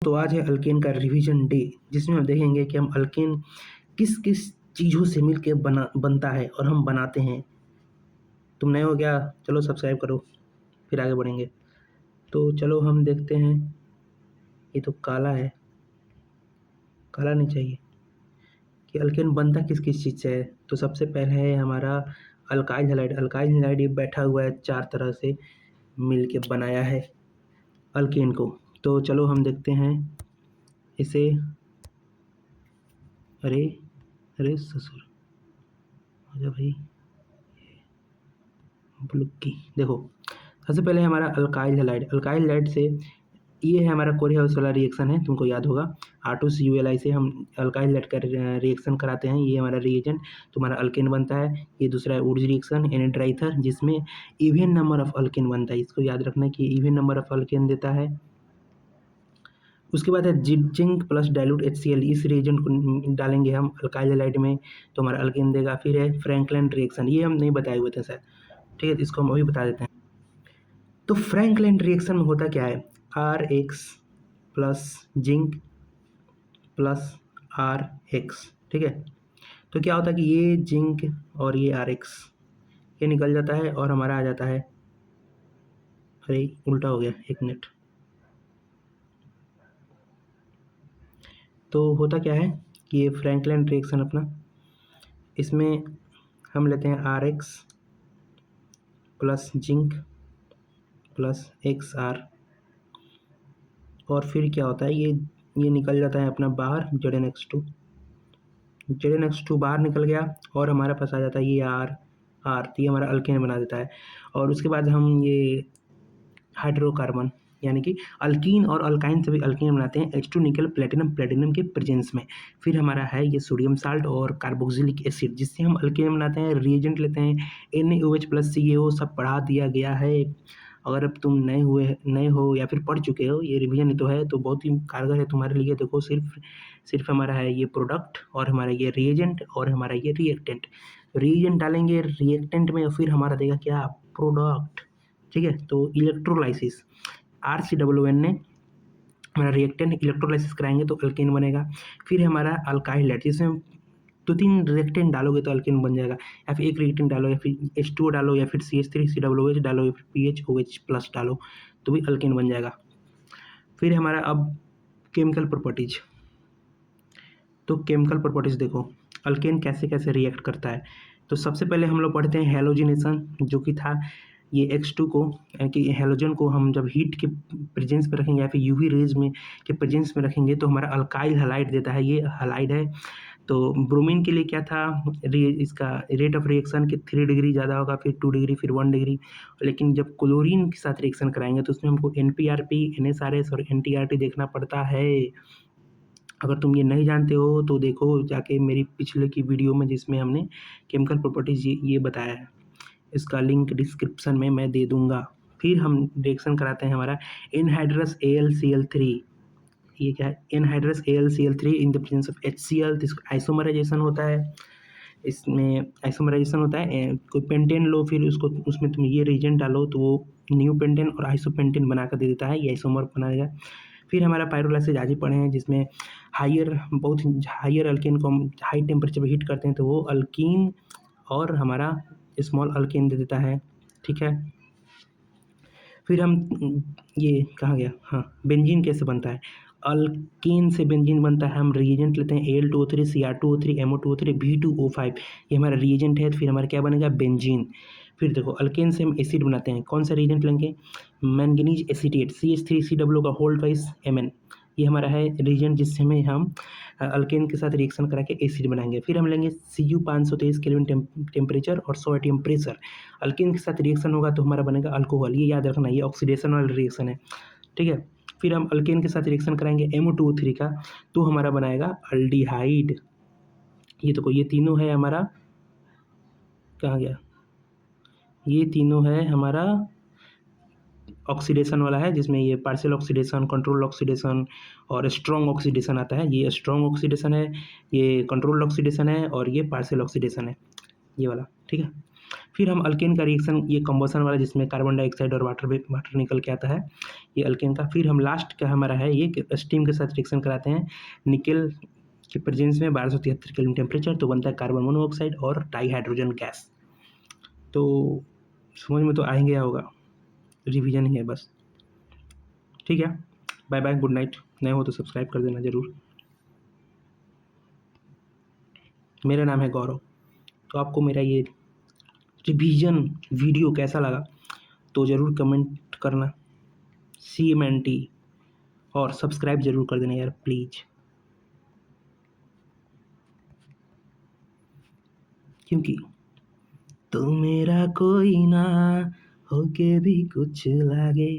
तो आज है अल्केन का रिवीजन डे, जिसमें हम देखेंगे कि हम अल्केन किस किस चीज़ों से मिलके बनता है और हम बनाते हैं। तुम नए हो क्या? चलो सब्सक्राइब करो, फिर आगे बढ़ेंगे। तो चलो हम देखते हैं। ये तो काला है, काला नहीं चाहिए। कि अल्केन बनता किस किस चीज़ से है। तो सबसे पहले है हमारा अल्काइल हैलाइड। अल्काइल हैलाइड ये बैठा हुआ है, 4 तरह से मिल के बनाया है अल्केन को। तो चलो हम देखते हैं इसे। अरे अरे ससुर, आजा भाई ब्लुक्की। देखो, सबसे पहले हमारा अल्काइल हैलाइड। अल्काइल हैलाइड से ये है हमारा कोरेहाउस वाला रिएक्शन है, तुमको याद होगा। R2CuLi से हम अल्काइल हैलाइड का रिएक्शन कराते हैं। ये हमारा रिएजेंट तुम्हारा अल्केन बनता है। ये दूसरा है वुड्स रिएक्शन एनिड्राइथर, जिसमें इवन नंबर ऑफ अल्केन बनता है। इसको याद रखना कि इवन नंबर ऑफ अल्केन देता है। उसके बाद है जिंक प्लस डाइल्यूट HCl। इस रिएजेंट को डालेंगे हम अल्काइल हैलाइड में तो हमारा अल्केन देगा। फिर है फ्रैंकलिन रिएक्शन, ये हम नहीं बताए हुए थे सर, ठीक है, इसको हम अभी बता देते हैं। तो फ्रैंकलिन रिएक्शन में होता क्या है, RX plus zinc plus RX, ठीक है। तो क्या होता है कि ये जिंक और ये RX ये निकल जाता है और हमारा आ जाता है, अरे उल्टा हो गया, एक मिनट। तो होता क्या है कि ये फ्रैंकलिन रिएक्शन अपना, इसमें हम लेते हैं RX plus zinc plus XR, और फिर क्या होता है ये निकल जाता है अपना बाहर, ZnX2 बाहर निकल गया और हमारे पास आ जाता है ये R। तो ये हमारा अल्केन बना देता है। और उसके बाद हम ये हाइड्रोकार्बन यानी कि अल्कीन और अल्काइन से भी अल्कीन बनाते हैं H2 निकल प्लेटिनम के प्रेजेंस में। फिर हमारा है ये सोडियम साल्ट और कार्बोक्सिलिक एसिड, जिससे हम अल्केन बनाते हैं। रिएजेंट लेते हैं NaOH प्लस CaO, सब पढ़ा दिया गया है। अगर अब तुम नए हो या फिर पढ़ चुके हो, ये रिवीजन तो है, तो बहुत ही कारगर है तुम्हारे लिए। देखो, सिर्फ हमारा है ये प्रोडक्ट और हमारा ये रिएजेंट और हमारा ये रिएक्टेंट। रिएजेंट डालेंगे रिएक्टेंट में, फिर हमारा देगा क्या, प्रोडक्ट, ठीक है। तो इलेक्ट्रोलाइसिस, RCOON ने हमारा रिएक्टेंट इलेक्ट्रोलाइसिस कराएंगे तो अल्केन बनेगा। फिर हमारा अल्काइल हैलाइड, जिसमें 2-3 रिएक्टेंट डालोगे तो अल्केन बन जाएगा। या फिर एक रिएक्टेंट डालो, या फिर H2O डालो, या फिर CH3COOH डालो, या फिर PHOH प्लस डालो, तो भी अल्केन बन जाएगा। फिर हमारा अब केमिकल प्रॉपर्टीज। तो केमिकल प्रॉपर्टीज देखो, अल्केन कैसे कैसे रिएक्ट करता है। तो सबसे पहले हम लोग पढ़ते हैं हेलोजिनेशन, जो कि था ये X2 को, यानी कि हेलोजन को हम जब हीट के प्रेजेंस में रखेंगे या फिर UV रेज में के प्रेजेंस में रखेंगे तो हमारा अल्काइल हैलाइड देता है। ये हैलाइड है। तो ब्रोमीन के लिए क्या था, इसका रेट ऑफ रिएक्शन कि 3 डिग्री ज़्यादा होगा, फिर 2 डिग्री, फिर 1 डिग्री। लेकिन जब क्लोरीन के साथ रिएक्शन कराएंगे तो उसमें हमको NPRP, NSRS और NTRT देखना पड़ता है। अगर तुम ये नहीं जानते हो तो देखो जाके मेरी पिछले की वीडियो में, जिसमें हमने केमिकल प्रॉपर्टीज ये बताया है। इसका लिंक डिस्क्रिप्शन में मैं दे दूंगा। फिर हम रिएक्शन कराते हैं हमारा एनहाइड्रस AlCl3। ये क्या है, anhydrous AlCl3 in the presence of HCl। तो इसको आइसोमराइजेशन होता है। इसमें आइसोमराइजेशन होता है, कोई पेंटेन लो, फिर उसमें तुम ये रिएजेंट डालो तो वो न्यू पेंटेन और आइसोपेंटेन बना कर दे देता है, ये आइसोमर बनाएगा। फिर हमारा पायरोलाइसिस आज ही पढ़े हैं, जिसमें बहुत हायर अल्केन को हम हाई टेम्परेचर पर हीट करते हैं तो वो अल्कीन और हमारा स्मॉल अल्केन दे देता है, ठीक है। फिर हम ये कहाँ गया, हाँ, बेंजीन कैसे बनता है। अल्केन से बेंजीन बनता है। हम रिएजेंट लेते हैं Al2O3 Cr2O3 MO2O3 B2O5, ये हमारा रिएजेंट है। फिर हमारा क्या बनेगा, बेंजीन। फिर देखो, अल्केन से हम एसिड बनाते हैं। कौन सा रिएजेंट लेंगे, मैंगनीज एसीटेट CH3COO का होल ट्वाइस Mn, ये हमारा है रिएजेंट, जिससे हमें हम अल्केन के साथ रिएक्शन करा के एसिड बनाएंगे। फिर हम लेंगे Cu 523 केल्विन टेम्परेचर और 100 atm प्रेशर। अल्केन के साथ रिएक्शन होगा तो हमारा बनेगा अल्कोहल, ये याद रखना, ये ऑक्सीडेशन वाला रिएक्शन है, ठीक है। फिर हम अल्केन के साथ रिएक्शन कराएंगे MO2O3 का, तो हमारा बनाएगा अल्डिहाइड। ये देखो, ये तीनों है हमारा, कहाँ गया, ये तीनों है हमारा ऑक्सीडेशन वाला है, जिसमें ये पार्शियल ऑक्सीडेशन, कंट्रोल ऑक्सीडेशन और स्ट्रॉन्ग ऑक्सीडेशन आता है। ये स्ट्रॉन्ग ऑक्सीडेशन है, ये कंट्रोल ऑक्सीडेशन है और ये पार्शियल ऑक्सीडेशन है, ये वाला, ठीक है। फिर हम अल्केन का रिएक्शन, ये कंबशन वाला जिसमें कार्बन डाइऑक्साइड और वाटर निकल के आता है, ये अल्केन का। फिर हम लास्ट का हमारा है ये कि स्टीम के साथ रिएक्शन कराते हैं निकेल के प्रेजेंस में 1273 केल्विन टेम्परेचर, तो बनता है कार्बन मोनोऑक्साइड और डाई हाइड्रोजन गैस। तो समझ में तो आ ही गया होगा, रिवीजन ही है बस। ठीक है, बाय बाय, गुड नाइट। नए हो तो सब्सक्राइब कर देना ज़रूर। मेरा नाम है गौरव। तो आपको मेरा ये रिवीजन वीडियो कैसा लगा तो ज़रूर कमेंट करना, CMNT, और सब्सक्राइब ज़रूर कर देना यार प्लीज़, क्योंकि तू मेरा कोई ना होके भी कुछ लागे।